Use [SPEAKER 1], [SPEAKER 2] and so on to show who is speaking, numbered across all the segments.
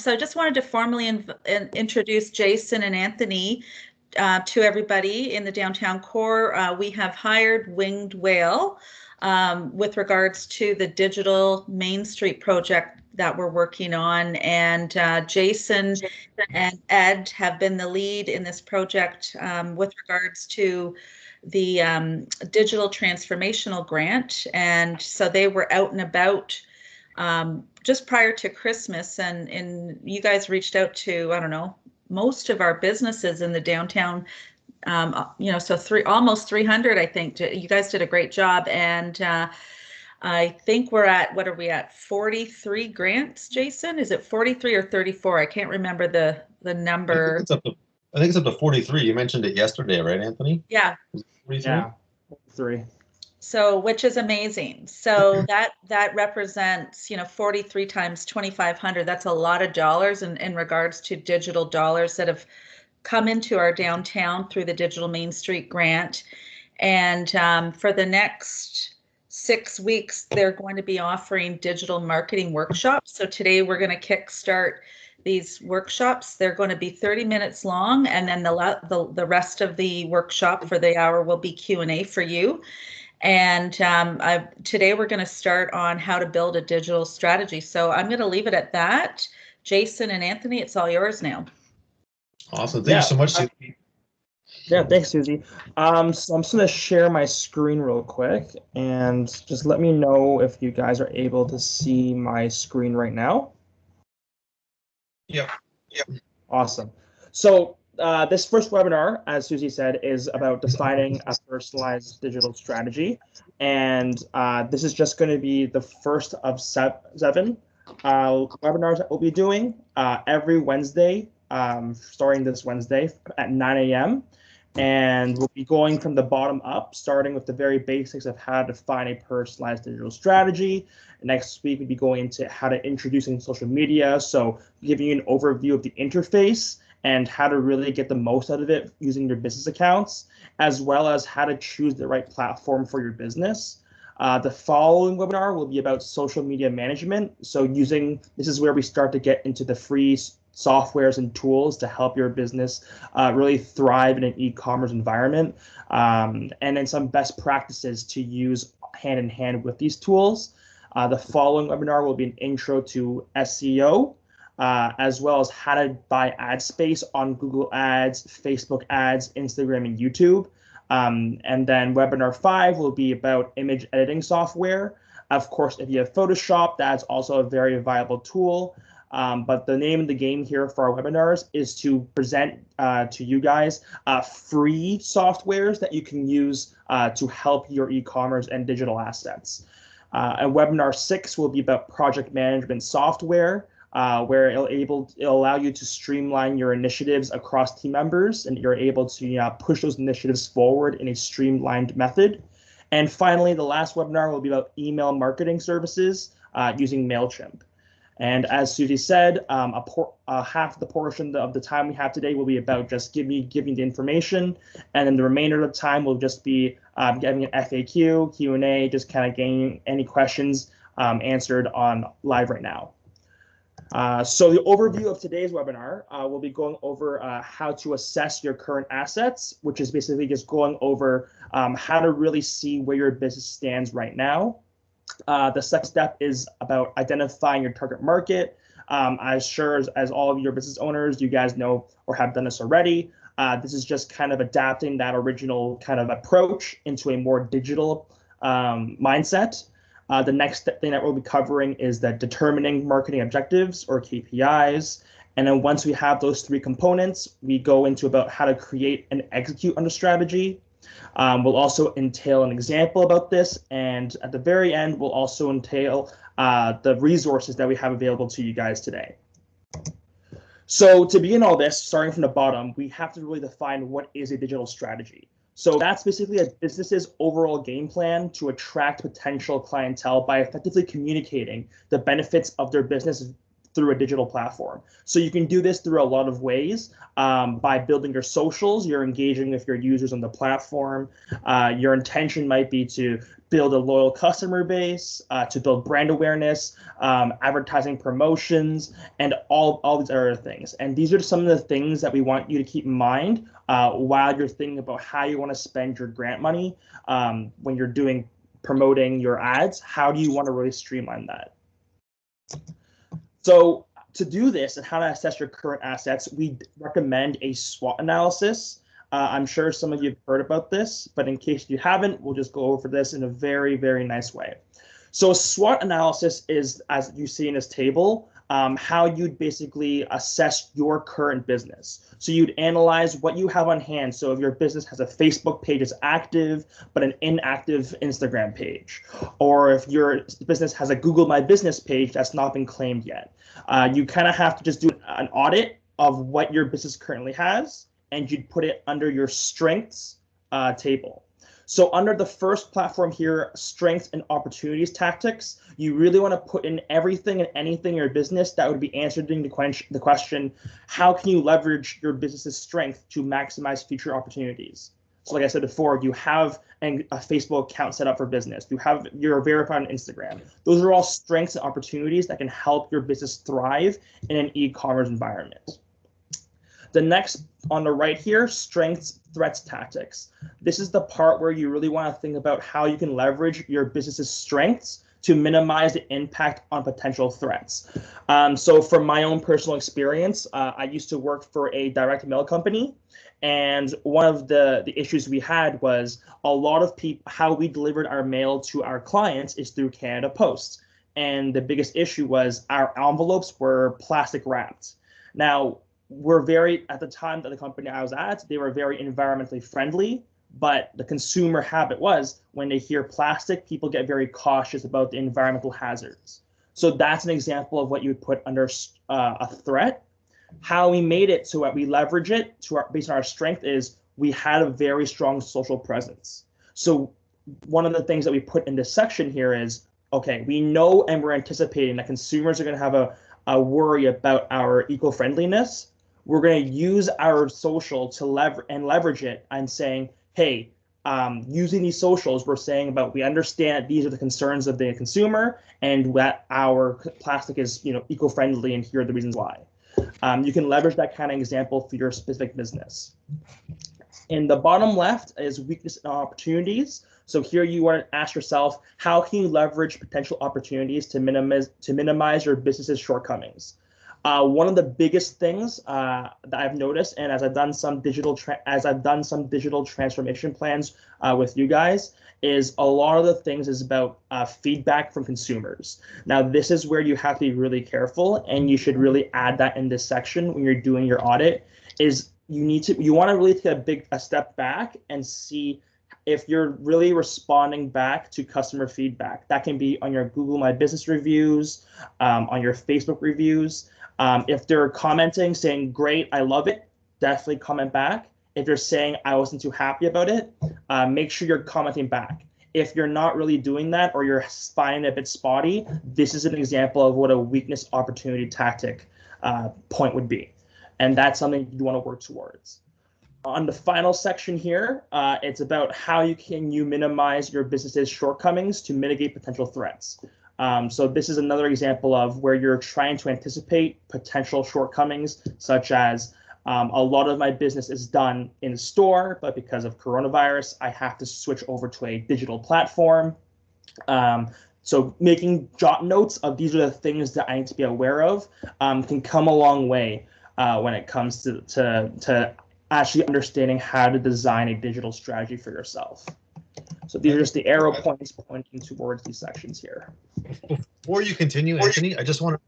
[SPEAKER 1] So I just wanted to formally introduce Jason and Anthony to everybody in the downtown core. We have hired Winged Whale with regards to the digital Main Street project that we're working on. And Jason and Ed have been the lead in this project with regards to the digital transformational grant. And so they were out and about just prior to Christmas, and you guys reached out to, I don't know, most of our businesses in the downtown, so almost 300, I think. You guys did a great job, and I think we're at, what are we at, 43 grants, Jason? Is it 43 or 34? I can't remember the number.
[SPEAKER 2] I think it's up to 43. You mentioned it yesterday, right, Anthony?
[SPEAKER 1] Yeah.
[SPEAKER 2] 43?
[SPEAKER 3] Yeah, 43.
[SPEAKER 1] So, which is amazing. So that represents, 43 times 2,500. That's a lot of dollars in regards to digital dollars that have come into our downtown through the Digital Main Street grant. And for the next 6 weeks, they're going to be offering digital marketing workshops. So today we're going to kickstart these workshops. They're going to be 30 minutes long, and then the rest of the workshop for the hour will be Q&A for you. And today we're going to start on how to build a digital strategy. So I'm going to leave it at that. Jason and Anthony, it's all yours now.
[SPEAKER 2] Awesome. Thank you so much, Susie.
[SPEAKER 3] Yeah, thanks, Susie. So I'm just going to share my screen real quick, and just let me know if you guys are able to see my screen right now.
[SPEAKER 2] Yep.
[SPEAKER 3] Awesome. So this first webinar, as Susie said, is about defining a personalized digital strategy. And this is just going to be the first of seven webinars that we'll be doing every Wednesday, starting this Wednesday at 9 a.m. And we'll be going from the bottom up, starting with the very basics of how to define a personalized digital strategy. Next week, we'll be going into how to introducing social media. So giving you an overview of the interface and how to really get the most out of it using your business accounts, as well as how to choose the right platform for your business. The following webinar will be about social media management. So this is where we start to get into the free softwares and tools to help your business really thrive in an e-commerce environment, and then some best practices to use hand in hand with these tools. The following webinar will be an intro to SEO, as well as how to buy ad space on Google Ads, Facebook Ads, Instagram, and YouTube. And then webinar 5 will be about image editing software. Of course, if you have Photoshop, that's also a very viable tool. But the name of the game here for our webinars is to present to you guys free softwares that you can use to help your e-commerce and digital assets. And webinar 6 will be about project management software, where it'll allow you to streamline your initiatives across team members, and you're able to push those initiatives forward in a streamlined method. And finally, the last webinar will be about email marketing services using MailChimp. And as Susie said, half the portion of the time we have today will be about just giving the information, and then the remainder of the time will just be getting an FAQ, Q&A, just kind of getting any questions answered on live right now. So the overview of today's webinar, we'll be going over how to assess your current assets, which is basically just going over how to really see where your business stands right now. The second step is about identifying your target market. As sure as all of your business owners, you guys know or have done this already. This is just kind of adapting that original kind of approach into a more digital mindset. The next thing that we'll be covering is that determining marketing objectives, or KPIs. And then once we have those three components, we go into about how to create and execute on the strategy. We'll also entail an example about this, and at the very end, we'll also entail the resources that we have available to you guys today. So to begin all this, starting from the bottom, we have to really define what is a digital strategy. So that's basically a business's overall game plan to attract potential clientele by effectively communicating the benefits of their business through a digital platform. So you can do this through a lot of ways, by building your socials. You're engaging with your users on the platform. Your intention might be to build a loyal customer base, to build brand awareness, advertising promotions, and all these other things. And these are some of the things that we want you to keep in mind while you're thinking about how you want to spend your grant money when you're promoting your ads. How do you want to really streamline that? So to do this and how to assess your current assets, we recommend a SWOT analysis. I'm sure some of you have heard about this, but in case you haven't, we'll just go over this in a very, very nice way. So a SWOT analysis is, as you see in this table, how you'd basically assess your current business. So you'd analyze what you have on hand. So if your business has a Facebook page that's active, but an inactive Instagram page, or if your business has a Google My Business page that's not been claimed yet, you kind of have to just do an audit of what your business currently has, and you'd put it under your strengths table. So under the first platform here, strengths and opportunities tactics, you really want to put in everything and anything in your business that would be answered in the question, how can you leverage your business's strength to maximize future opportunities? So like I said before, you have a Facebook account set up for business. You're verified on Instagram. Those are all strengths and opportunities that can help your business thrive in an e-commerce environment. The next on the right here, strengths, threats, tactics. This is the part where you really want to think about how you can leverage your business's strengths to minimize the impact on potential threats. So from my own personal experience, I used to work for a direct mail company. And one of the issues we had was a lot of people, how we delivered our mail to our clients is through Canada Post. And the biggest issue was our envelopes were plastic wrapped. Now, at the time that the company I was at, they were very environmentally friendly, but the consumer habit was when they hear plastic, people get very cautious about the environmental hazards. So that's an example of what you would put under a threat. How we made it so that we leverage it based on our strength is we had a very strong social presence. So one of the things that we put in this section here is, okay, we know and we're anticipating that consumers are going to have a worry about our eco-friendliness. We're going to use our social to leverage it and saying, hey, using these socials, we're saying about we understand these are the concerns of the consumer and that our plastic is eco-friendly and here are the reasons why. You can leverage that kind of example for your specific business. In the bottom left is weakness and opportunities. So here you want to ask yourself, how can you leverage potential opportunities to minimize your business's shortcomings? One of the biggest things that I've noticed, and as I've done some digital transformation plans with you guys, is a lot of the things is about feedback from consumers. Now, this is where you have to be really careful, and you should really add that in this section when you're doing your audit. Is you want to really take a step back and see if you're really responding back to customer feedback. That can be on your Google My Business reviews, on your Facebook reviews. If they're commenting saying, great, I love it, definitely comment back. If you're saying I wasn't too happy about it, make sure you're commenting back. If you're not really doing that or you're finding it a bit spotty, this is an example of what a weakness opportunity tactic point would be. And that's something you want to work towards. On the final section here, it's about how you minimize your business's shortcomings to mitigate potential threats. So this is another example of where you're trying to anticipate potential shortcomings, such as a lot of my business is done in store, but because of coronavirus, I have to switch over to a digital platform. So making jot notes of these are the things that I need to be aware of can come a long way when it comes to actually understanding how to design a digital strategy for yourself. So these are just the arrow points pointing towards these sections here.
[SPEAKER 2] Before you continue, Anthony, I just wanted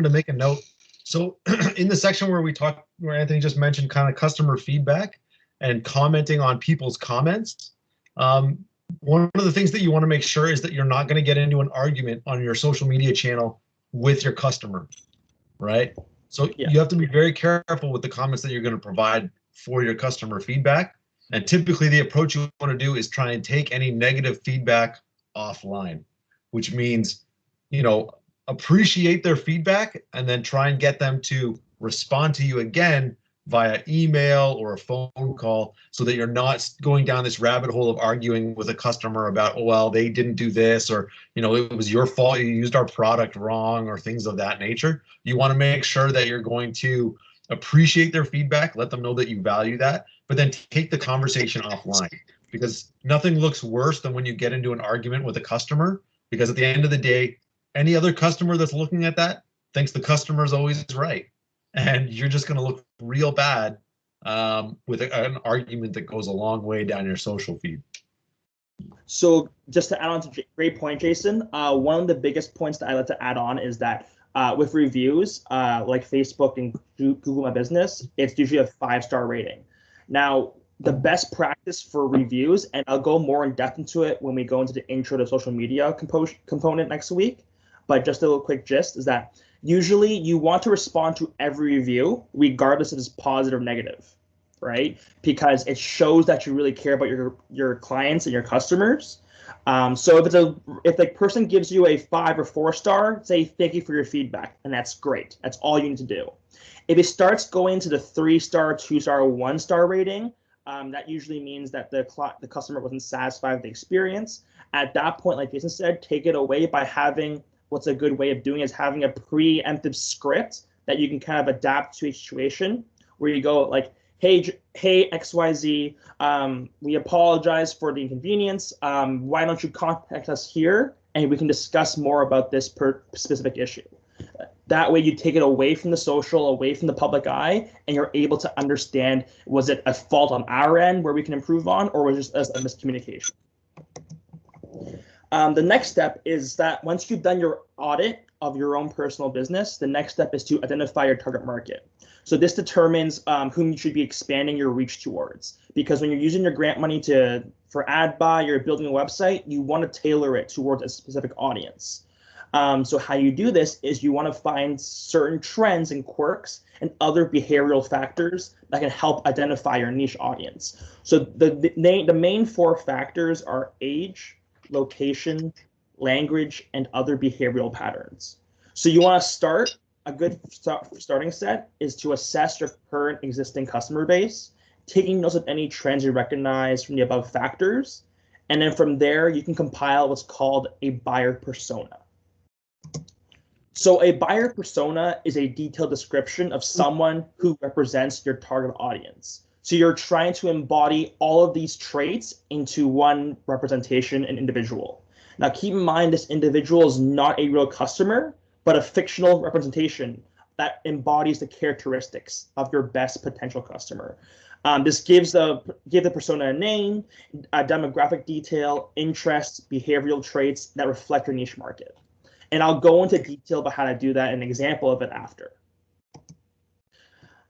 [SPEAKER 2] to make a note. So in the section where Anthony just mentioned kind of customer feedback and commenting on people's comments, one of the things that you want to make sure is that you're not going to get into an argument on your social media channel with your customer, right? So you have to be very careful with the comments that you're going to provide for your customer feedback. And typically the approach you want to do is try and take any negative feedback offline, which means, appreciate their feedback and then try and get them to respond to you again via email or a phone call, so that you're not going down this rabbit hole of arguing with a customer about, oh, well, they didn't do this, or, you know, it was your fault, you used our product wrong, or things of that nature. You want to make sure that you're going to appreciate their feedback, let them know that you value that, but then take the conversation offline, because nothing looks worse than when you get into an argument with a customer, because at the end of the day, any other customer that's looking at that thinks the customer is always right. And you're just going to look real bad with an argument that goes a long way down your social feed.
[SPEAKER 3] So just to add on to great point, Jason, one of the biggest points that I like to add on is that with reviews, like Facebook and Google My Business, it's usually a 5-star rating. Now, the best practice for reviews, and I'll go more in depth into it when we go into the intro to social media component next week, but just a little quick gist is that usually you want to respond to every review, regardless if it's positive or negative, right? Because it shows that you really care about your clients and your customers. So if the person gives you a 5 or 4-star, say thank you for your feedback, and that's great. That's all you need to do. If it starts going to the 3-star, 2-star, 1-star rating, that usually means that the customer wasn't satisfied with the experience. At that point, like Jason said, take it away by having, what's a good way of doing is having a preemptive script that you can kind of adapt to each situation, where you go like, hey XYZ, we apologize for the inconvenience. Why don't you contact us here and we can discuss more about this specific issue. That way you take it away from the social, away from the public eye, and you're able to understand, was it a fault on our end where we can improve on, or was it just a miscommunication? The next step is that once you've done your audit of your own personal business, the next step is to identify your target market. So this determines whom you should be expanding your reach towards. Because when you're using your grant money for ad buy, you're building a website, you want to tailor it towards a specific audience. So how you do this is you want to find certain trends and quirks and other behavioral factors that can help identify your niche audience. So the main 4 factors are age, location, language, and other behavioral patterns. So you want to start, a good starting set is to assess your current existing customer base, taking notes of any trends you recognize from the above factors. And then from there, you can compile what's called a buyer persona. So a buyer persona is a detailed description of someone who represents your target audience. So you're trying to embody all of these traits into one representation and individual. Now keep in mind, this individual is not a real customer, but a fictional representation that embodies the characteristics of your best potential customer. This give the persona a name, a demographic detail, interests, behavioral traits that reflect your niche market. And I'll go into detail about how to do that, an example of it after.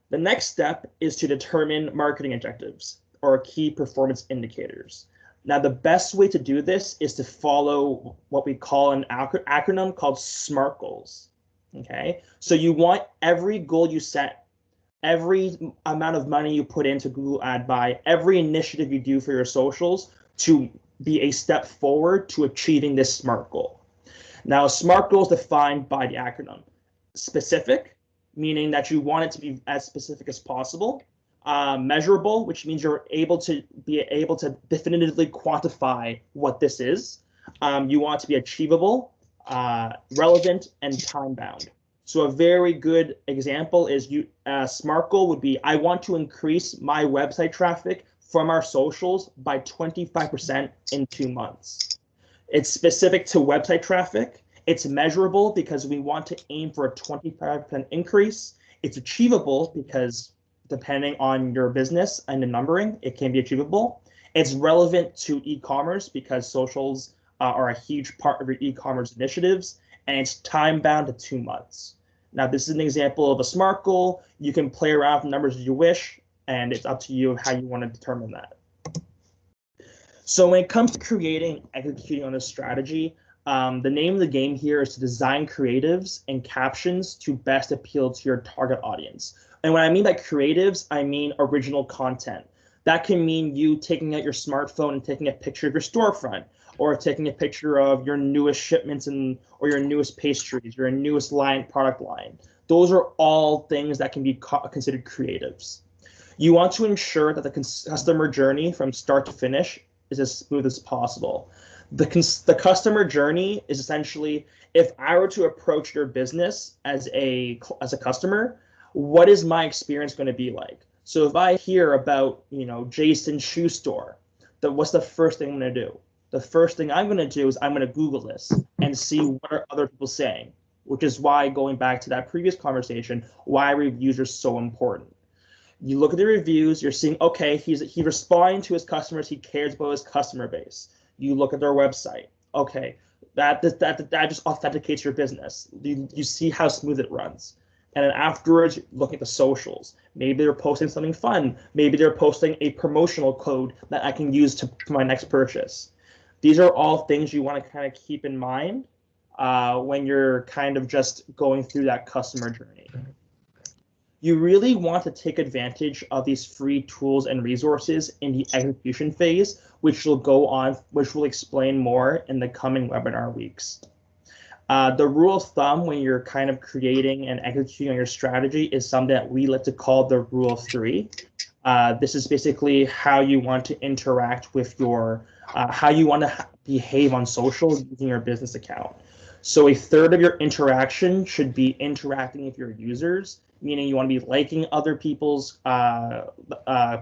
[SPEAKER 3] The next step is to determine marketing objectives or key performance indicators. Now, the best way to do this is to follow what we call an acronym called SMART goals. Okay, so you want every goal you set, every amount of money you put into Google Ad Buy, every initiative you do for your socials to be a step forward to achieving this SMART goal. Now, a SMART goal is defined by the acronym. Specific, meaning that you want it to be as specific as possible. Measurable, which means you're able to definitively quantify what this is. You want it to be achievable, relevant, and time-bound. So a very good example is SMART goal would be, I want to increase my website traffic from our socials by 25% in 2 months. It's specific to website traffic. It's measurable because we want to aim for a 25% increase. It's achievable because depending on your business and the numbering, it can be achievable. It's relevant to e-commerce because socials are a huge part of your e-commerce initiatives, and it's time bound to 2 months. Now, this is an example of a SMART goal. You can play around with the numbers as you wish, and it's up to you how you want to determine that. So when it comes to creating and executing on this strategy, the name of the game here is to design creatives and captions to best appeal to your target audience. And when I mean by creatives, I mean original content. That can mean you taking out your smartphone and taking a picture of your storefront, or taking a picture of your newest shipments or your newest pastries, your newest product line. Those are all things that can be considered creatives. You want to ensure that the customer journey from start to finish is as smooth as possible. The customer journey is essentially, if I were to approach your business as a customer, what is my experience going to be like? So if I hear about, Jason's shoe store, what's the first thing I'm going to do? The first thing I'm going to do is I'm going to Google this and see what are other people saying, which is why, going back to that previous conversation, why reviews are so important. You look at the reviews, you're seeing, okay, he's responding to his customers, he cares about his customer base. You look at their website, okay, that just authenticates your business. You see how smooth it runs. And then afterwards, look at the socials. Maybe they're posting something fun. Maybe they're posting a promotional code that I can use to my next purchase. These are all things you want to kind of keep in mind when you're kind of just going through that customer journey. You really want to take advantage of these free tools and resources in the execution phase, which will explain more in the coming webinar weeks. The rule of thumb when you're kind of creating and executing on your strategy is something that we like to call the rule of three. This is basically how you want to interact with how you want to behave on social using your business account. So a third of your interaction should be interacting with your users, meaning you want to be liking other people's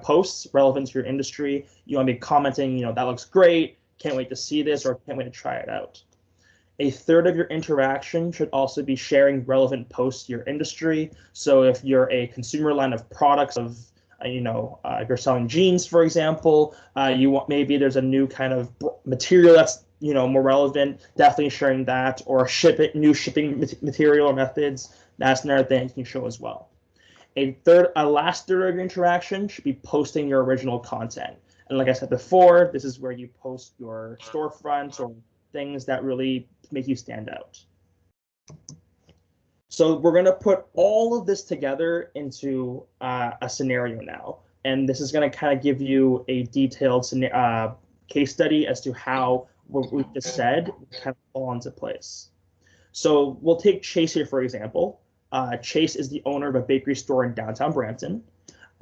[SPEAKER 3] posts relevant to your industry. You want to be commenting, that looks great, can't wait to see this, or can't wait to try it out. A third of your interaction should also be sharing relevant posts to your industry. So if you're a consumer line of products if you're selling jeans, for example, maybe there's a new kind of material that's more relevant, definitely sharing that, or new shipping material or methods. That's another thing you can show as well. A last third of your interaction should be posting your original content. And like I said before, this is where you post your storefronts or things that really make you stand out. So we're going to put all of this together into a scenario now. And this is going to kind of give you a detailed case study as to how what we just said kind of fall into place. So we'll take Chase here, for example. Chase is the owner of a bakery store in downtown Brampton.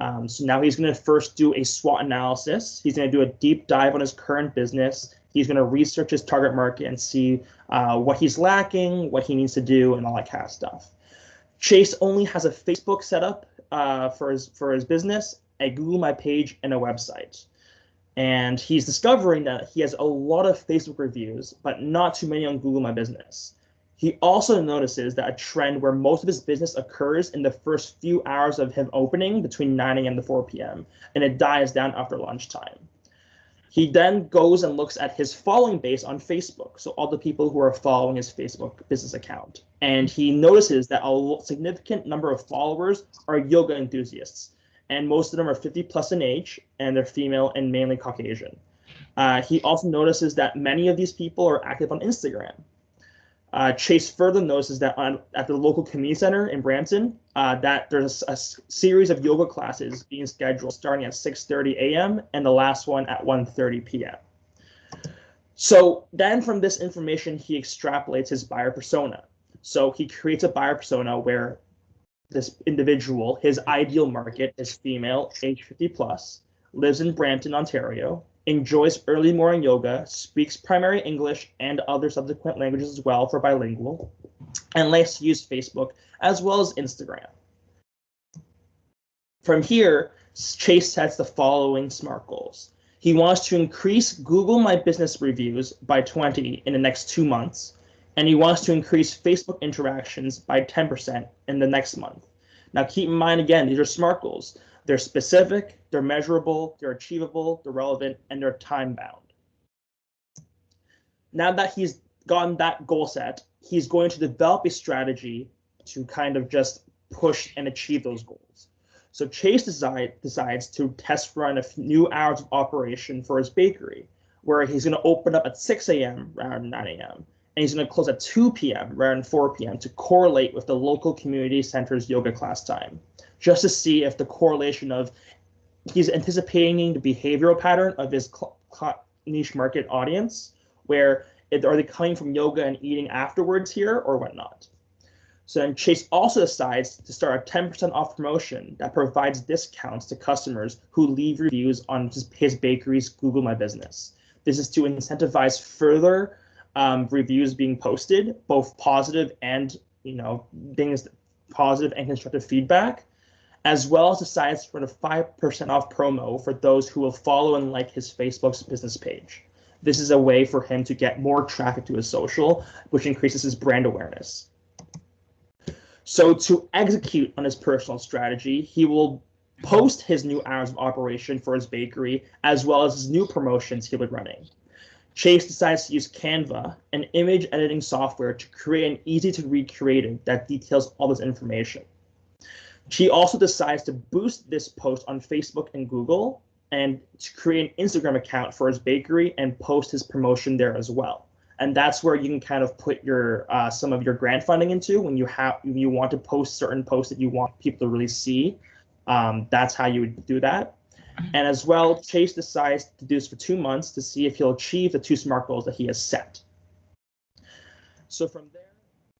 [SPEAKER 3] So now he's going to first do a SWOT analysis. He's going to do a deep dive on his current business. He's going to research his target market and see what he's lacking, what he needs to do, and all that kind of stuff. Chase only has a Facebook setup for his business, a Google My Page, and a website. And he's discovering that he has a lot of Facebook reviews, but not too many on Google My Business. He also notices that a trend where most of his business occurs in the first few hours of him opening between 9 a.m. to 4 p.m., and it dies down after lunchtime. He then goes and looks at his following base on Facebook, so all the people who are following his Facebook business account. And he notices that a significant number of followers are yoga enthusiasts, and most of them are 50 plus in age, and they're female and mainly Caucasian. He also notices that many of these people are active on Instagram. Chase further notices that at the local community center in Brampton, that there's a series of yoga classes being scheduled starting at 6:30 a.m. and the last one at 1:30 p.m. So then from this information, he extrapolates his buyer persona. So he creates a buyer persona where this individual, his ideal market is female, age 50 plus, lives in Brampton, Ontario, enjoys early morning yoga, speaks primary English and other subsequent languages as well for bilingual, and likes to use Facebook as well as Instagram. From here, Chase sets the following SMART goals. He wants to increase Google My Business reviews by 20 in the next 2 months, and he wants to increase Facebook interactions by 10% in the next month. Now keep in mind, again, these are SMART goals. They're specific, they're measurable, they're achievable, they're relevant, and they're time-bound. Now that he's gotten that goal set, he's going to develop a strategy to kind of just push and achieve those goals. So Chase decides to test run a few hours of operation for his bakery, where he's going to open up at 6 a.m. rather than 9 a.m. And he's going to close at 2 p.m. rather than 4 p.m. to correlate with the local community center's yoga class time, just to see if the correlation of he's anticipating the behavioral pattern of his niche market audience, where are they coming from yoga and eating afterwards here or whatnot? So then Chase also decides to start a 10% off promotion that provides discounts to customers who leave reviews on his bakery's Google My Business. This is to incentivize further reviews being posted, both positive and, things positive and constructive feedback, as well as decides for the 5% off promo for those who will follow and like his Facebook's business page. This is a way for him to get more traffic to his social, which increases his brand awareness. So to execute on his personal strategy, he will post his new hours of operation for his bakery, as well as his new promotions he'll be running. Chase decides to use Canva, an image editing software, to create an easy-to-read creative that details all this information. She also decides to boost this post on Facebook and Google, and to create an Instagram account for his bakery and post his promotion there as well. And that's where you can kind of put your some of your grant funding into when you want to post certain posts that you want people to really see. That's how you would do that. And as well, Chase decides to do this for 2 months to see if he'll achieve the 2 SMART goals that he has set. So from there,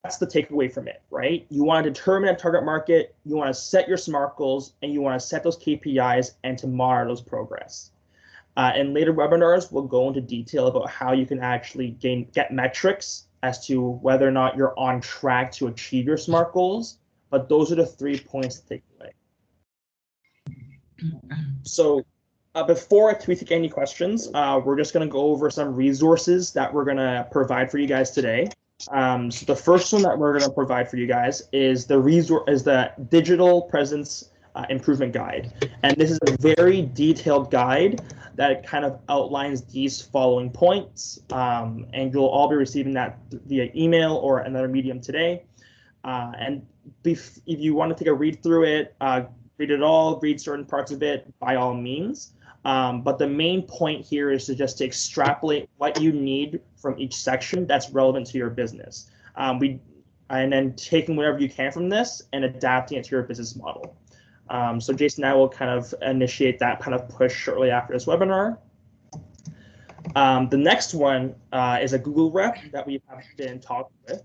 [SPEAKER 3] that's the takeaway from it, right? You want to determine a target market, you want to set your SMART goals, and you want to set those KPIs and to monitor those progress. In later webinars, we'll go into detail about how you can actually get metrics as to whether or not you're on track to achieve your SMART goals. But those are the 3 points to take away. So before we take any questions, we're just going to go over some resources that we're going to provide for you guys today. So the first one that we're going to provide for you guys is the Digital Presence Improvement Guide. And this is a very detailed guide that kind of outlines these following points. And you'll all be receiving that via email or another medium today. And if you want to take a read through it, read it all, read certain parts of it, by all means. But the main point here is to extrapolate what you need from each section that's relevant to your business. And then taking whatever you can from this and adapting it to your business model. So Jason and I will kind of initiate that kind of push shortly after this webinar. The next one is a Google rep that we have been talking with.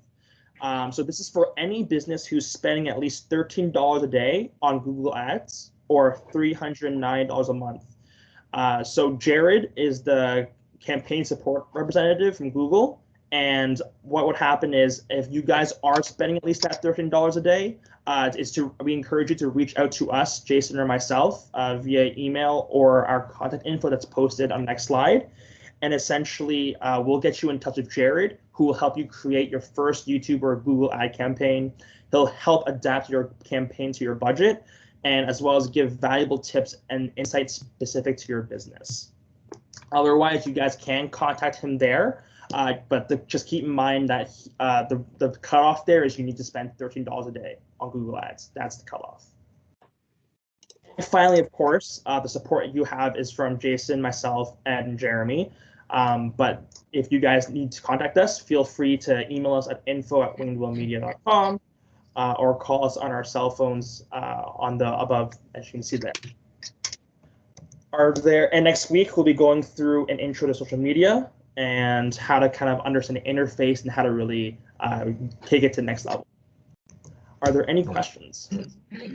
[SPEAKER 3] So this is for any business who's spending at least $13 a day on Google Ads or $309 a month. So Jared is the campaign support representative from Google. And what would happen is if you guys are spending at least that $13 a day, we encourage you to reach out to us, Jason or myself, via email or our contact info that's posted on the next slide. And essentially, we'll get you in touch with Jared, who will help you create your first YouTube or Google ad campaign. He'll help adapt your campaign to your budget, and as well as give valuable tips and insights specific to your business. Otherwise, you guys can contact him there, but just keep in mind that the cutoff there is you need to spend $13 a day on Google Ads. That's the cutoff. And finally, of course, the support you have is from Jason, myself, and Jeremy. But if you guys need to contact us, feel free to email us at info@wingedwheelmedia.com or call us on our cell phones on the above, as you can see there. And next week, we'll be going through an intro to social media and how to kind of understand the interface and how to really take it to the next level. Are there any questions?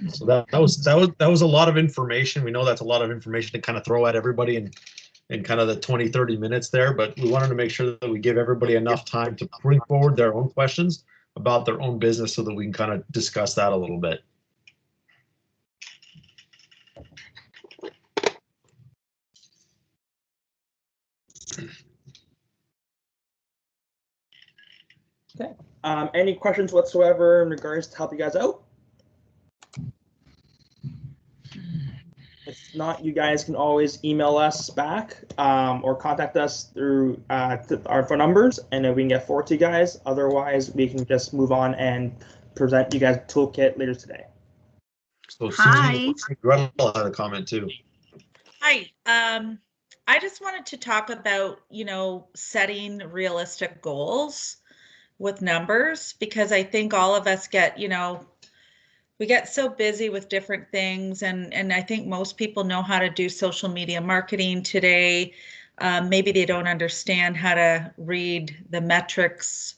[SPEAKER 2] So that was a lot of information. We know that's a lot of information to kind of throw at everybody in kind of the 20-30 minutes there, but we wanted to make sure that we give everybody enough time to bring forward their own questions about their own business so that we can kind of discuss that a little bit.
[SPEAKER 3] Okay. Any questions whatsoever in regards to help you guys out? If not, you guys can always email us back or contact us through our phone numbers, and then we can get forward to you guys. Otherwise, we can just move on and present you guys a toolkit later today.
[SPEAKER 2] So
[SPEAKER 4] Hi.
[SPEAKER 2] Gretel had a comment too.
[SPEAKER 1] Hi. I just wanted to talk about, setting realistic goals with numbers, because I think all of us get, we get so busy with different things, and I think most people know how to do social media marketing today. maybe they don't understand how to read the metrics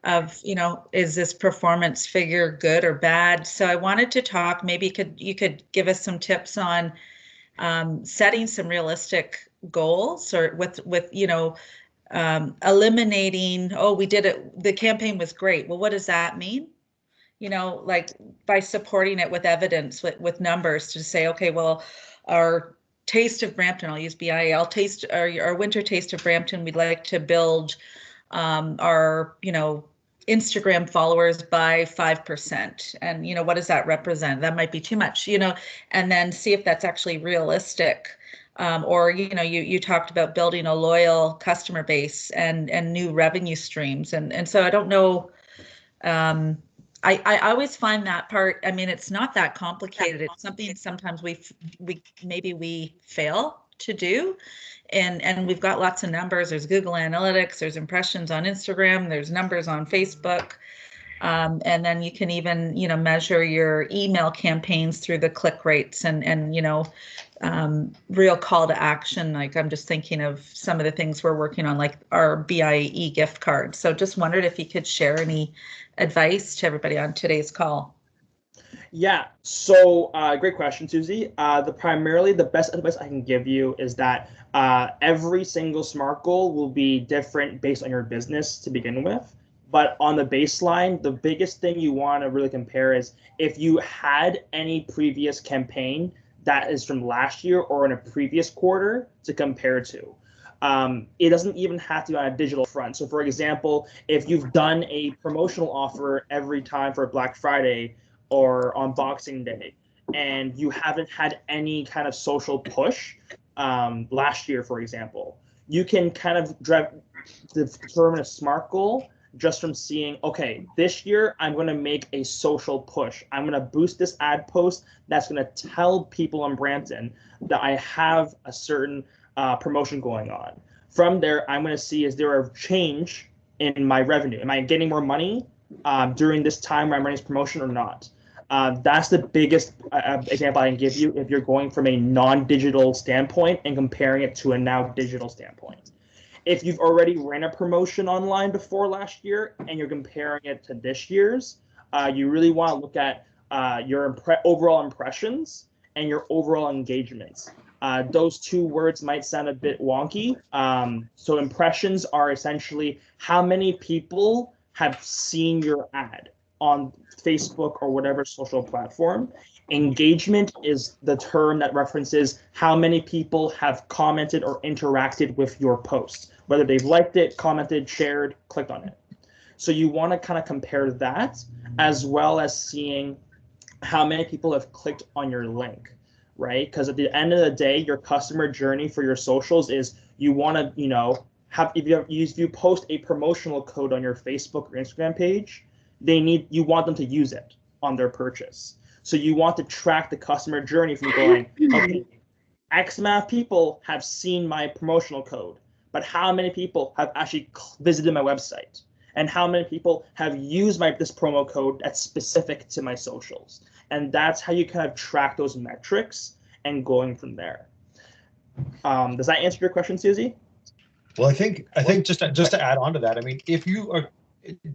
[SPEAKER 1] of, is this performance figure good or bad? So I wanted to talk, maybe you could give us some tips on setting some realistic goals, or with eliminating, oh, we did it, the campaign was great. Well, what does that mean? Like by supporting it with evidence, with numbers, to say, okay, well, our Taste of Brampton, I'll use BIA, our winter Taste of Brampton, we'd like to build our, Instagram followers by 5%. And, what does that represent? That might be too much, and then see if that's actually realistic. Or, you talked about building a loyal customer base and new revenue streams. And so I don't know, I always find that part, I mean, it's not that complicated. It's something sometimes we fail to do. And we've got lots of numbers. There's Google Analytics, there's impressions on Instagram, there's numbers on Facebook. And then you can even, measure your email campaigns through the click rates and real call to action. Like, I'm just thinking of some of the things we're working on, like our BIE gift card. So just wondered if you could share any advice to everybody on today's call.
[SPEAKER 3] Yeah, so great question, Susie. Primarily the best advice I can give you is that every single SMART goal will be different based on your business to begin with. But on the baseline, the biggest thing you want to really compare is if you had any previous campaign that is from last year or in a previous quarter to compare to. It doesn't even have to be on a digital front. So for example, if you've done a promotional offer every time for Black Friday or on Boxing Day, and you haven't had any kind of social push last year, for example, you can kind of determine a SMART goal just from seeing, okay, this year I'm going to make a social push. I'm going to boost this ad post that's going to tell people in Brampton that I have a certain promotion going on. From there, I'm going to see, is there a change in my revenue? Am I getting more money during this time where I'm running this promotion or not? That's the biggest example I can give you if you're going from a non-digital standpoint and comparing it to a now digital standpoint. If you've already ran a promotion online before last year and you're comparing it to this year's, you really want to look at your overall impressions and your overall engagements. Those two words might sound a bit wonky. So impressions are essentially how many people have seen your ad on Facebook or whatever social platform. Engagement is the term that references how many people have commented or interacted with your post, whether they've liked it, commented, shared, clicked on it. So you want to kind of compare that as well as seeing how many people have clicked on your link, right? Because at the end of the day, your customer journey for your socials is you want to, if you post a promotional code on your Facebook or Instagram page, you want them to use it on their purchase. So you want to track the customer journey from going, okay, X amount of people have seen my promotional code, but how many people have actually visited my website? And how many people have used this promo code that's specific to my socials? And that's how you kind of track those metrics and going from there. Does that answer your question, Susie?
[SPEAKER 2] Well, I think just to add on to that, I mean, if you are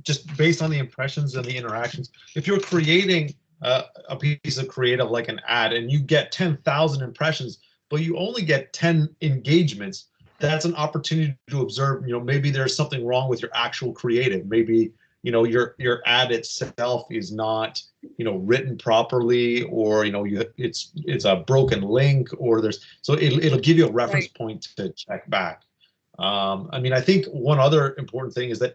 [SPEAKER 2] just based on the impressions and the interactions, if you're creating a piece of creative like an ad and you get 10,000 impressions, but you only get 10 engagements, that's an opportunity to observe, maybe there's something wrong with your actual creative. Maybe, your ad itself is not, written properly, or, it's a broken link, or so it'll give you a reference point to check back. I mean, I think one other important thing is that,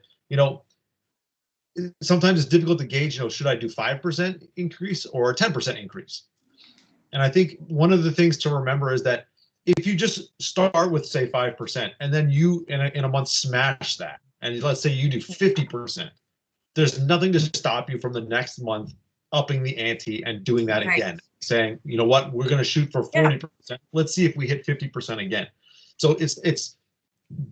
[SPEAKER 2] sometimes it's difficult to gauge, should I do 5% increase or a 10% increase? And I think one of the things to remember is that if you just start with, say, 5%, and then you in a month smash that, and let's say you do 50%, there's nothing to stop you from the next month upping the ante and doing that again, saying, you know what, we're going to shoot for 40%. Let's see if we hit 50% again. So it's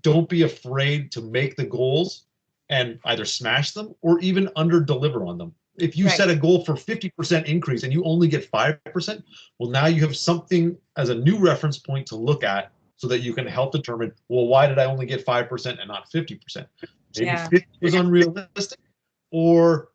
[SPEAKER 2] don't be afraid to make the goals and either smash them or even under deliver on them. If you set a goal for 50% increase and you only get 5%, well, now you have something as a new reference point to look at so that you can help determine, well, why did I only get 5% and not 50%? Maybe
[SPEAKER 1] Yeah.
[SPEAKER 2] 50 was unrealistic, or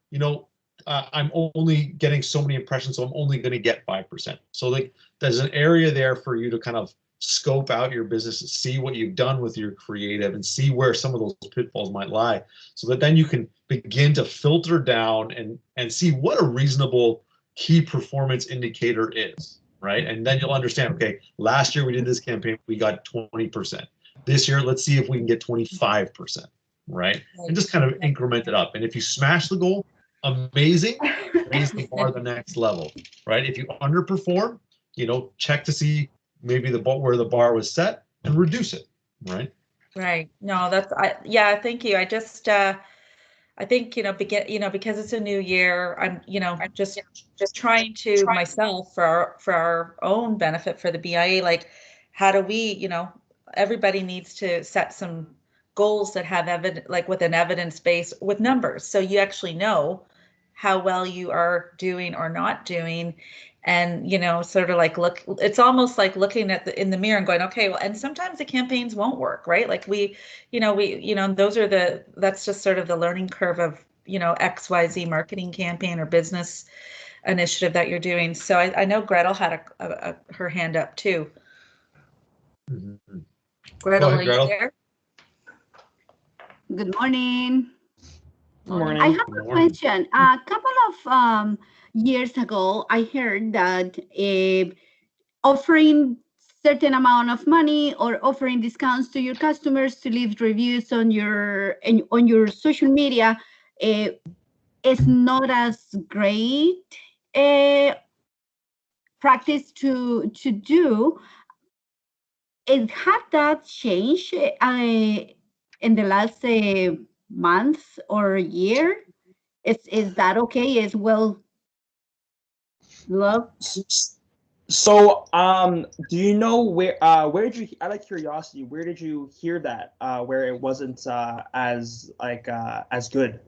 [SPEAKER 2] I'm only getting so many impressions, so I'm only going to get 5%. So like there's an area there for you to kind of scope out your business and see what you've done with your creative and see where some of those pitfalls might lie, so that then you can begin to filter down and see what a reasonable key performance indicator is, right? And then you'll understand, okay, last year we did this campaign, we got 20%. This year, let's see if we can get 25%, right? And just kind of increment it up. And if you smash the goal, amazing, raise the bar the next level, right? If you underperform, check to see maybe where the bar was set and reduce it, right?
[SPEAKER 1] Right. No, thank you. I just I think, because it's a new year, I'm, just trying to myself for our own benefit for the BIA, like how do we, everybody needs to set some goals that have like with an evidence base with numbers. So you actually know how well you are doing or not doing. And, sort of like it's almost like looking in the mirror and going, okay, well, and sometimes the campaigns won't work, right? Like that's just sort of the learning curve of, XYZ marketing campaign or business initiative that you're doing. So I know Gretel had her hand up too.
[SPEAKER 2] Mm-hmm.
[SPEAKER 1] Gretel,
[SPEAKER 2] Go ahead,
[SPEAKER 1] are
[SPEAKER 2] Gretel.
[SPEAKER 1] you there?
[SPEAKER 4] Good morning.
[SPEAKER 3] Good morning.
[SPEAKER 4] I have a question. A couple of years ago, I heard that offering certain amount of money or offering discounts to your customers to leave reviews on your social media is not as great practice to do. Had that changed in the last month or year? Is that okay as well? Love.
[SPEAKER 3] So, do you know where did you? Out of curiosity, where did you hear that? Where it wasn't as good.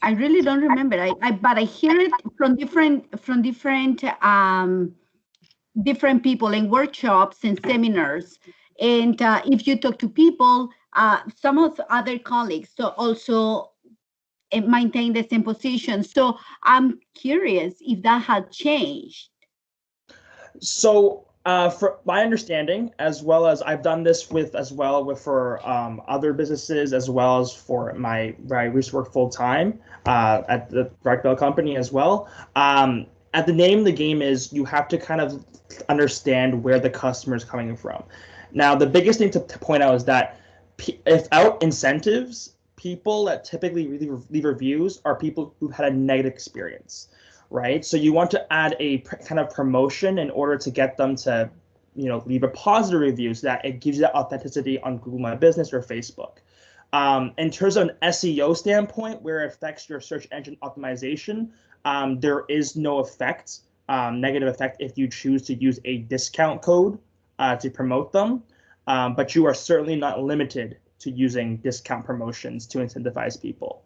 [SPEAKER 4] I really don't remember. But I hear it from different people in workshops and seminars. And if you talk to people, some of the other colleagues so also maintain the same position. So I'm curious if that had changed.
[SPEAKER 3] So, for my understanding, as well as I've done this for other businesses, as well as for my where I used to work full time at the direct mail company as well. At the name of the game is you have to kind of understand where the customer is coming from. Now, the biggest thing to point out is that without incentives, people that typically leave reviews are people who've had a negative experience, right? So you want to add a kind of promotion in order to get them to, leave a positive review so that it gives you that authenticity on Google My Business or Facebook. In terms of an SEO standpoint, where it affects your search engine optimization, there is no negative effect if you choose to use a discount code to promote them, but you are certainly not limited to using discount promotions to incentivize people.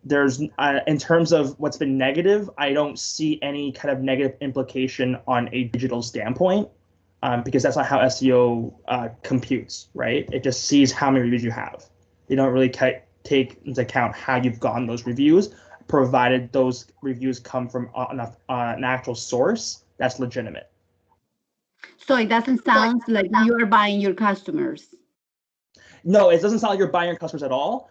[SPEAKER 3] There's in terms of what's been negative, I don't see any kind of negative implication on a digital standpoint, because that's not how SEO computes, right? It just sees how many reviews you have. They don't really take into account how you've gotten those reviews, provided those reviews come from an actual source that's legitimate.
[SPEAKER 4] So it doesn't sound like you're buying your customers.
[SPEAKER 3] No, it doesn't sound like you're buying your customers at all,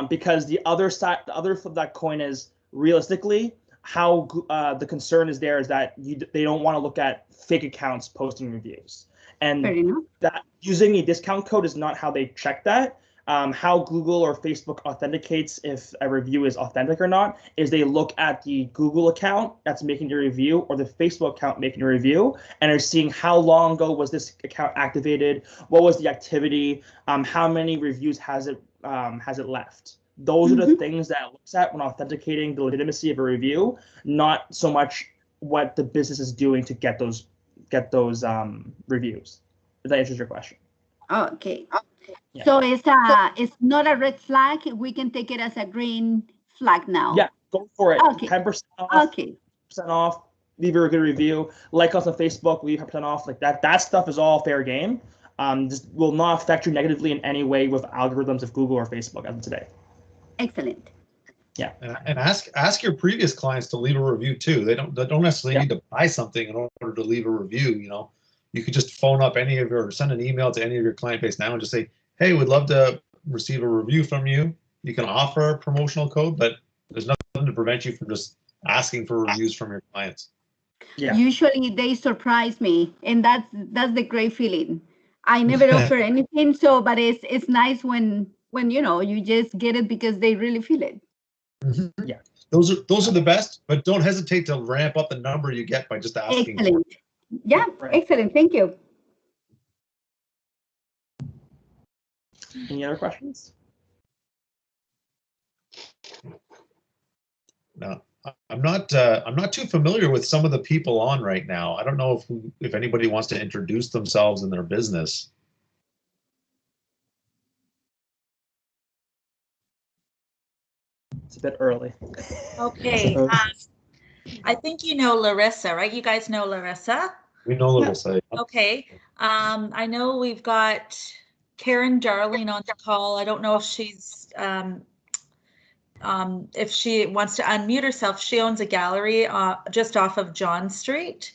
[SPEAKER 3] because the other flip of that coin is realistically how the concern is there is that they don't want to look at fake accounts posting reviews, and that using a discount code is not how they check that. How Google or Facebook authenticates if a review is authentic or not is they look at the Google account that's making your review or the Facebook account making your review, and are seeing how long ago was this account activated, what was the activity, how many reviews has it left. Those are the things that it looks at when authenticating the legitimacy of a review, not so much what the business is doing to get those reviews. If that answers your question.
[SPEAKER 4] Okay.
[SPEAKER 3] Yeah.
[SPEAKER 4] So it's not a red flag. We can take it as a green flag now.
[SPEAKER 3] Yeah, go for it.
[SPEAKER 4] Okay.
[SPEAKER 3] 10% off.
[SPEAKER 4] Okay.
[SPEAKER 3] 10% off. leave a good review, like us on Facebook, leave 10% off, like that. That stuff is all fair game. This will not affect you negatively in any way with algorithms of Google or Facebook as of today.
[SPEAKER 4] Excellent.
[SPEAKER 3] Yeah,
[SPEAKER 2] and ask your previous clients to leave a review too. They don't necessarily need to buy something in order to leave a review. You know, you could just phone up any of your, send an email to any of your client base now and just say, hey, we'd love to receive a review from you. You can offer a promotional code, but there's nothing to prevent you from just asking for reviews from your clients.
[SPEAKER 3] yeah.
[SPEAKER 4] Usually they surprise me, and that's the great feeling. I never offer anything, so but it's nice when you know you just get it because they really feel it.
[SPEAKER 2] Mm-hmm.
[SPEAKER 3] Yeah,
[SPEAKER 2] those are the best, but don't hesitate to ramp up the number you get by just asking.
[SPEAKER 4] Excellent. Yeah,
[SPEAKER 3] right.
[SPEAKER 4] Excellent. Thank you.
[SPEAKER 3] Any other questions?
[SPEAKER 2] No, I'm not too familiar with some of the people on right now. I don't know if anybody wants to introduce themselves and their business.
[SPEAKER 3] It's a bit early.
[SPEAKER 1] Okay. I think you know Larissa, right? You guys know Larissa?
[SPEAKER 2] We know Larissa.
[SPEAKER 1] Okay. I know we've got Karen Darling on the call. I don't know if she's if she wants to unmute herself. She owns a gallery just off of John Street.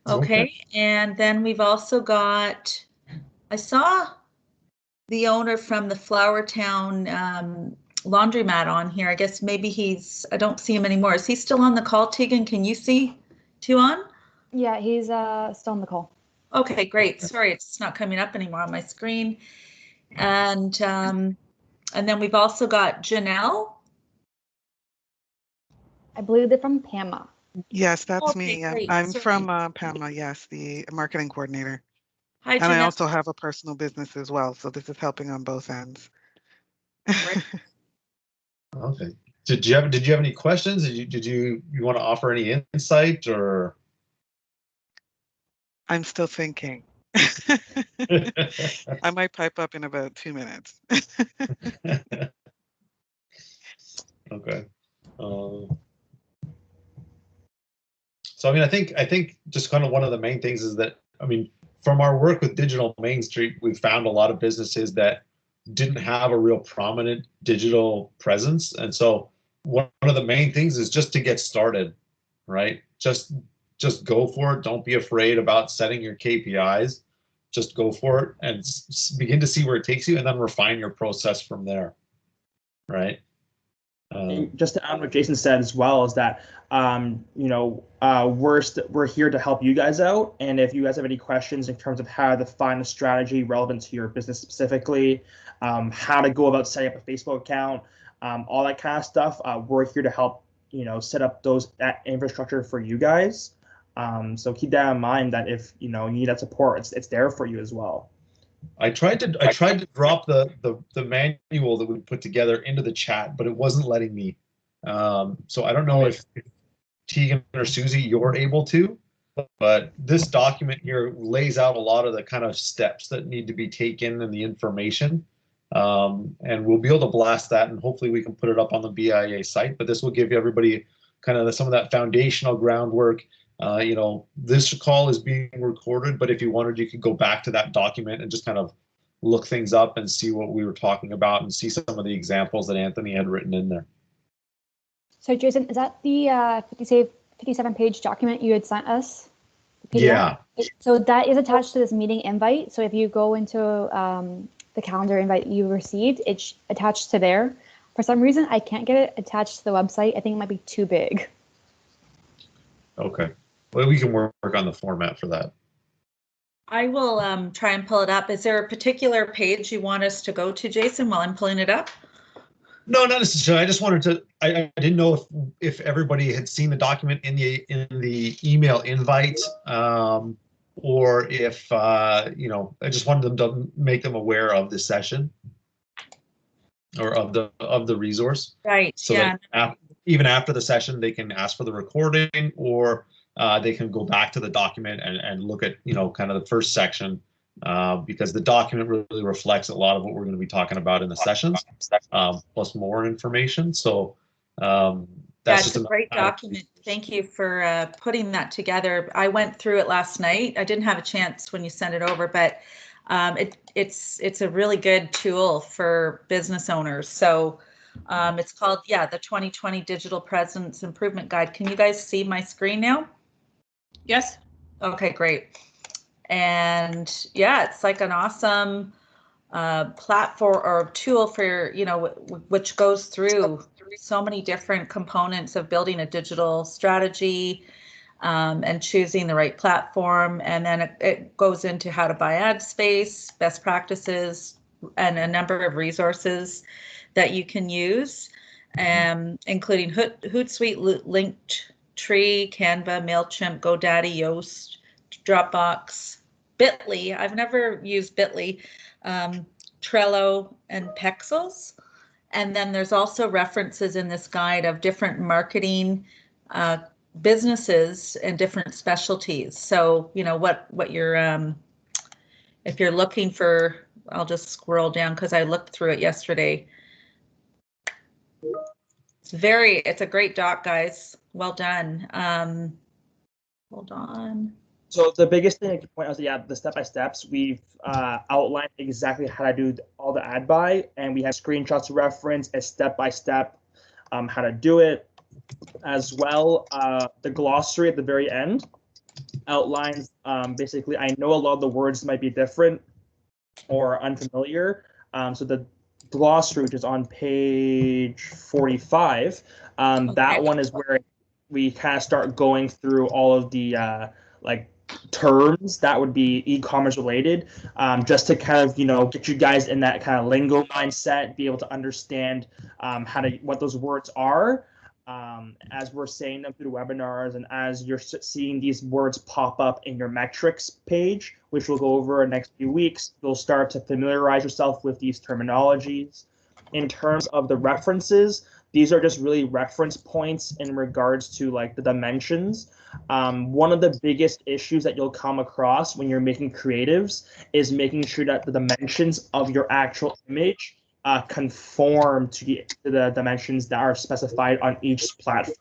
[SPEAKER 1] Okay. And then we've also got, I saw the owner from the Flowertown laundromat on here. I guess maybe I don't see him anymore. Is he still on the call, Tegan? Can you see Tuan?
[SPEAKER 5] Yeah, he's still on the call.
[SPEAKER 1] Okay, great. Sorry, it's not coming up anymore on my screen. And then we've also got Janelle.
[SPEAKER 5] I believe they're from PAMA.
[SPEAKER 6] Yes, that's
[SPEAKER 1] Okay,
[SPEAKER 6] me.
[SPEAKER 1] great.
[SPEAKER 6] I'm
[SPEAKER 1] Sorry.
[SPEAKER 6] from PAMA, yes, the marketing coordinator.
[SPEAKER 1] Hi,
[SPEAKER 6] And I
[SPEAKER 1] Janelle.
[SPEAKER 6] also have a personal business as well, so this is helping on both ends.
[SPEAKER 1] Great.
[SPEAKER 2] Okay. Did you have any questions? Did you want to offer any insight or?
[SPEAKER 6] I'm still thinking. I might pipe up in about 2 minutes.
[SPEAKER 2] Okay. So I mean, I think just kind of one of the main things is that, I mean, from our work with Digital Main Street, we've found a lot of businesses that didn't have a real prominent digital presence, and so one of the main things is just to get started, right? Just go for it. Don't be afraid about setting your KPIs. Just go for it and begin to see where it takes you, and then refine your process from there, right?
[SPEAKER 3] Just to add what Jason said as well is that you know, we're here to help you guys out, and if you guys have any questions in terms of how to define a strategy relevant to your business specifically, how to go about setting up a Facebook account, all that kind of stuff, we're here to help, you know, set up that infrastructure for you guys. So keep that in mind that if you know you need that support, it's there for you as well.
[SPEAKER 2] I tried to drop the manual that we put together into the chat, but it wasn't letting me. So I don't know if Tegan or Susie, you're able to, but this document here lays out a lot of the kind of steps that need to be taken and the information. And we'll be able to blast that, and hopefully we can put it up on the BIA site. But this will give everybody kind of some of that foundational groundwork. You know, this call is being recorded, but if you wanted, you could go back to that document and just kind of look things up and see what we were talking about and see some of the examples that Anthony had written in there.
[SPEAKER 5] So Jason, is that the 57-page document you had sent us?
[SPEAKER 2] Yeah.
[SPEAKER 5] So that is attached to this meeting invite. So if you go into the calendar invite you received, it's attached to there. For some reason, I can't get it attached to the website. I think it might be too big.
[SPEAKER 2] Okay. Well, we can work on the format for that.
[SPEAKER 1] I will try and pull it up. Is there a particular page you want us to go to, Jason, while I'm pulling it up?
[SPEAKER 2] No, not necessarily. I just wanted to. I didn't know if everybody had seen the document in the email invite, or if you know. I just wanted them to make them aware of the session, or of the resource.
[SPEAKER 1] Right.
[SPEAKER 2] So
[SPEAKER 1] yeah.
[SPEAKER 2] that even after the session, they can ask for the recording, or they can go back to the document and look at, you know, kind of the first section, because the document really reflects a lot of what we're going to be talking about in the sessions, plus more information. So that's
[SPEAKER 1] it's
[SPEAKER 2] just
[SPEAKER 1] a great document. Thank you for putting that together. I went through it last night. I didn't have a chance when you sent it over, but it's a really good tool for business owners. So it's called, the 2020 Digital Presence Improvement Guide. Can you guys see my screen now?
[SPEAKER 7] Yes.
[SPEAKER 1] Okay, great. And yeah, it's like an awesome platform or tool for, which goes through so many different components of building a digital strategy and choosing the right platform. And then it goes into how to buy ad space, best practices, and a number of resources that you can use, including Hootsuite, Linktree, Canva, MailChimp, GoDaddy, Yoast, Dropbox, Bitly. I've never used Bitly. Trello and Pexels. And then there's also references in this guide of different marketing businesses and different specialties. So, what you're, if you're looking for, I'll just scroll down because I looked through it yesterday. It's a great doc, guys. Well done. Hold on.
[SPEAKER 3] So the biggest thing I can point out is, the step-by-steps. We've outlined exactly how to do all the ad buy, and we have screenshots to reference, a step-by-step how to do it. As well, the glossary at the very end outlines, basically, I know a lot of the words might be different or unfamiliar. So the glossary, which is on page 45, that one is where we kind of start going through all of the terms that would be e-commerce related, just to kind of get you guys in that kind of lingo mindset, be able to understand what those words are, as we're saying them through the webinars, and as you're seeing these words pop up in your metrics page, which we'll go over in the next few weeks. You'll start to familiarize yourself with these terminologies. In terms of the references, these are just really reference points in regards to the dimensions. One of the biggest issues that you'll come across when you're making creatives is making sure that the dimensions of your actual image conform to the dimensions that are specified on each platform.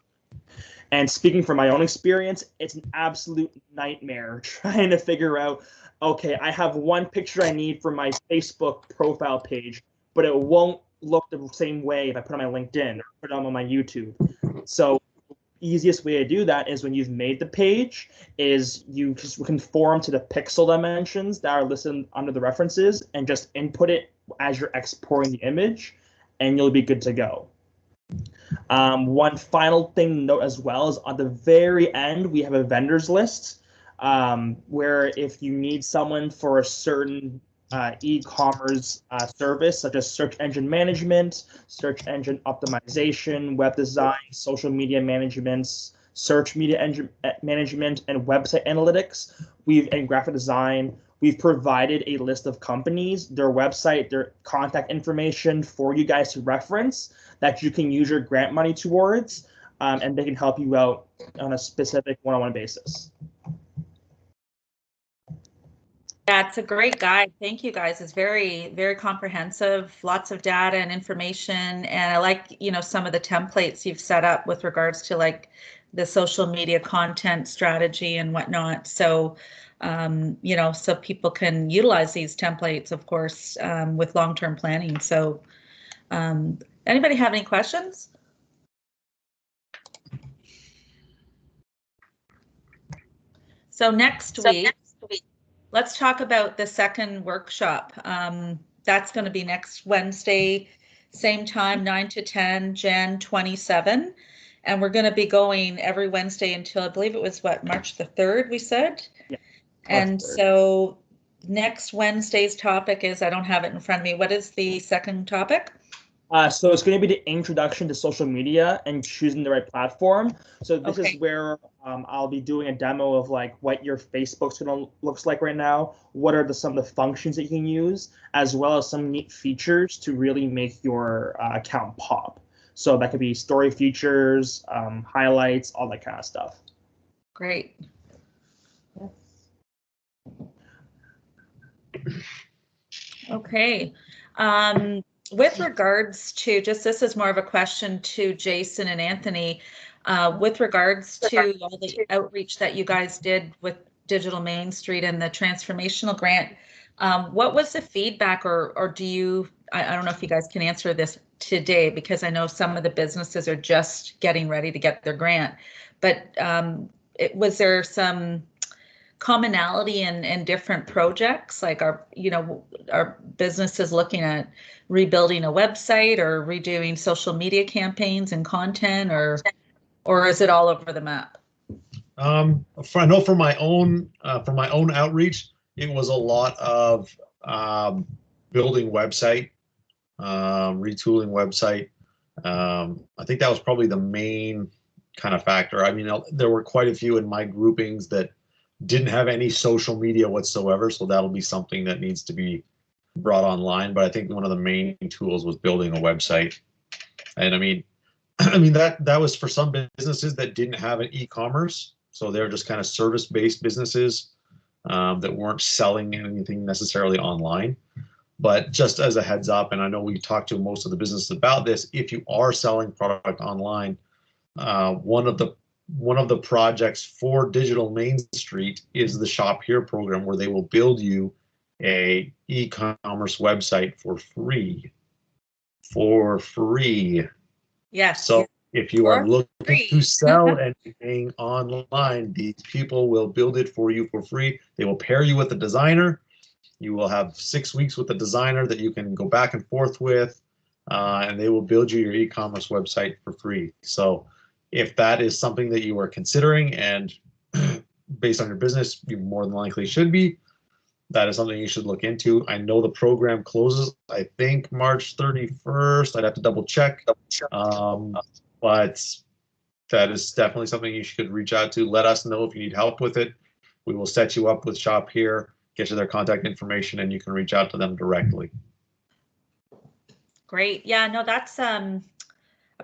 [SPEAKER 3] And speaking from my own experience, it's an absolute nightmare trying to figure out, okay, I have one picture I need for my Facebook profile page, but it won't look the same way if I put it on my LinkedIn or put it on my YouTube. So easiest way to do that is when you've made the page is you just conform to the pixel dimensions that are listed under the references and just input it as you're exporting the image, and you'll be good to go. One final thing to note as well is on the very end, we have a vendors list, where if you need someone for a certain e-commerce service, such as search engine management, search engine optimization, web design, social media management, search media engine management, and website analytics, and graphic design, we've provided a list of companies, their website, their contact information for you guys to reference that you can use your grant money towards, and they can help you out on a specific one-on-one basis.
[SPEAKER 1] Yeah, it's a great guide. Thank you, guys. It's very, very comprehensive, lots of data and information. And I like, some of the templates you've set up with regards to the social media content strategy and whatnot. So, so people can utilize these templates, of course, with long-term planning. So anybody have any questions? So next week, let's talk about the second workshop. That's going to be next Wednesday, same time, 9 to 10, Jan 27. And we're going to be going every Wednesday until, I believe it was March the 3rd, we said? Yeah. And so next Wednesday's topic is, I don't have it in front of me. What is the second topic?
[SPEAKER 3] So it's going to be the introduction to social media and choosing the right platform. So this is where I'll be doing a demo of what your Facebook's looks like right now. What are some of the functions that you can use, as well as some neat features to really make your account pop. So that could be story features, highlights, all that kind of stuff.
[SPEAKER 1] Great. Okay. with regards to, just this is more of a question to Jason and Anthony, with regards to all the outreach that you guys did with Digital Main Street and the transformational grant, what was the feedback, or do you, I don't know if you guys can answer this today, because I know some of the businesses are just getting ready to get their grant, but was there some commonality in different projects? Like, are businesses looking at rebuilding a website or redoing social media campaigns and content, or is it all over the map?
[SPEAKER 2] I know for my own outreach, it was a lot of building website, retooling website. I think that was probably the main kind of factor. I mean, there were quite a few in my groupings that didn't have any social media whatsoever, so that'll be something that needs to be brought online. But I think one of the main tools was building a website. And I mean that was for some businesses that didn't have an e-commerce, so they're just kind of service-based businesses that weren't selling anything necessarily online. But just as a heads up, and I know we talked to most of the businesses about this, if you are selling product online, one of the projects for Digital Main Street is the Shop Here program, where they will build you a e-commerce website for free.
[SPEAKER 1] Yes.
[SPEAKER 2] So if you are looking to sell anything online, these people will build it for you for free. They will pair you with a designer. You will have 6 weeks with a designer that you can go back and forth with, and they will build you your e-commerce website for free. So if that is something that you are considering, and based on your business, you more than likely should be, that is something you should look into. I know the program closes, I think, March 31st. I'd have to double check. But that is definitely something you should reach out to. Let us know if you need help with it. We will set you up with Shop Here, get you their contact information, and you can reach out to them directly.
[SPEAKER 1] Great. Yeah, no, that's a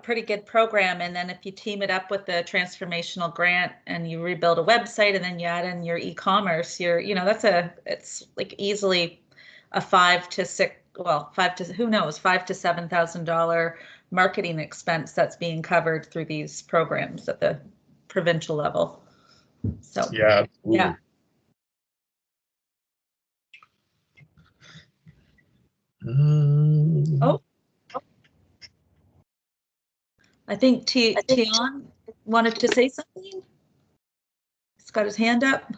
[SPEAKER 1] pretty good program. And then if you team it up with the transformational grant and you rebuild a website and then you add in your e-commerce, it's like easily a $5,000 to $7,000 marketing expense that's being covered through these programs at the provincial level. So
[SPEAKER 2] yeah, absolutely.
[SPEAKER 1] Yeah. Oh, I think Tion wanted to say something. He's got his hand up.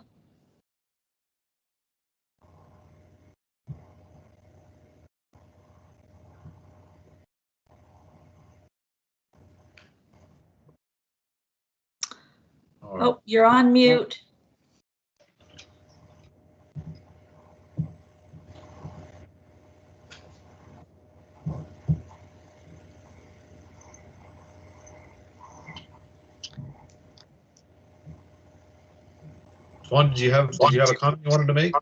[SPEAKER 1] Oh, you're on mute.
[SPEAKER 2] Swan, did you have a comment you wanted to make?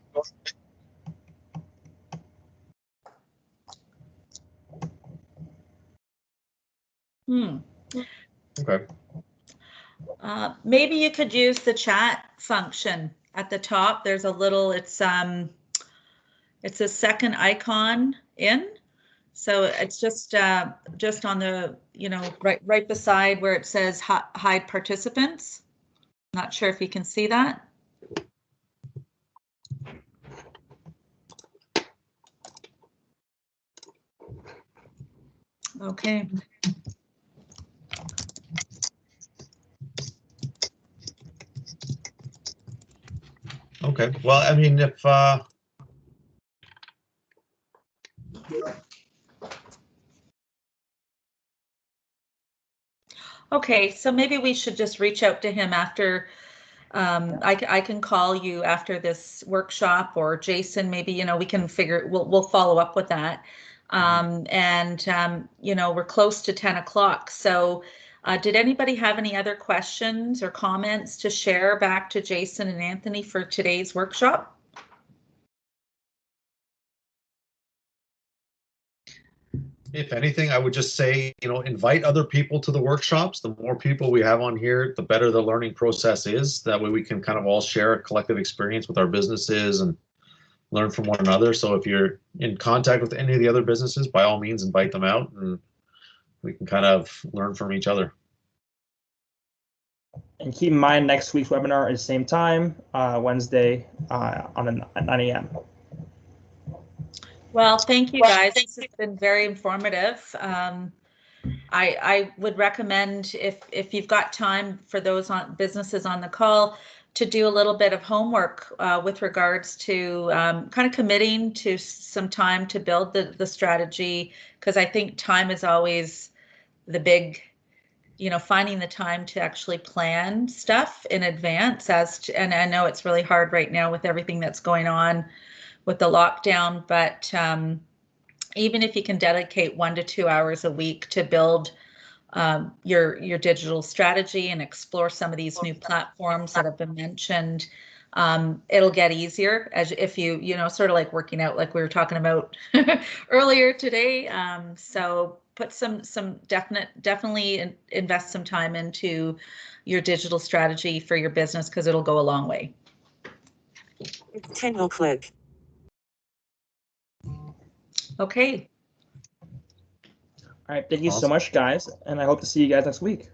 [SPEAKER 2] Okay.
[SPEAKER 1] Maybe you could use the chat function at the top. There's a little, it's a second icon in. So it's just on the, right beside where it says hide participants. Not sure if you can see that. Okay.
[SPEAKER 2] Okay. Well, I mean, if
[SPEAKER 1] Okay, so maybe we should just reach out to him after. I can call you after this workshop, or Jason, maybe, we can figure, we'll follow up with that. We're close to 10 o'clock. So did anybody have any other questions or comments to share back to Jason and Anthony for today's workshop?
[SPEAKER 2] If anything, I would just say, invite other people to the workshops. The more people we have on here, the better the learning process is. That way we can kind of all share a collective experience with our businesses and learn from one another. So if you're in contact with any of the other businesses, by all means, invite them out, and we can kind of learn from each other.
[SPEAKER 3] And keep in mind, next week's webinar is same time, Wednesday at 9 a.m.
[SPEAKER 1] Well, thank you guys. This has been very informative. I would recommend if you've got time for those businesses on the call to do a little bit of homework with regards to kind of committing to some time to build the strategy, because I think time is always the big, finding the time to actually plan stuff in advance and I know it's really hard right now with everything that's going on with the lockdown, but even if you can dedicate 1 to 2 hours a week to build your digital strategy and explore some of these new platforms that have been mentioned, it'll get easier as if you sort of like working out, like we were talking about earlier today. So put some definitely invest some time into your digital strategy for your business, because it'll go a long way.
[SPEAKER 7] Single click.
[SPEAKER 1] Okay.
[SPEAKER 3] All right, thank you so much, guys, and I hope to see you guys next week.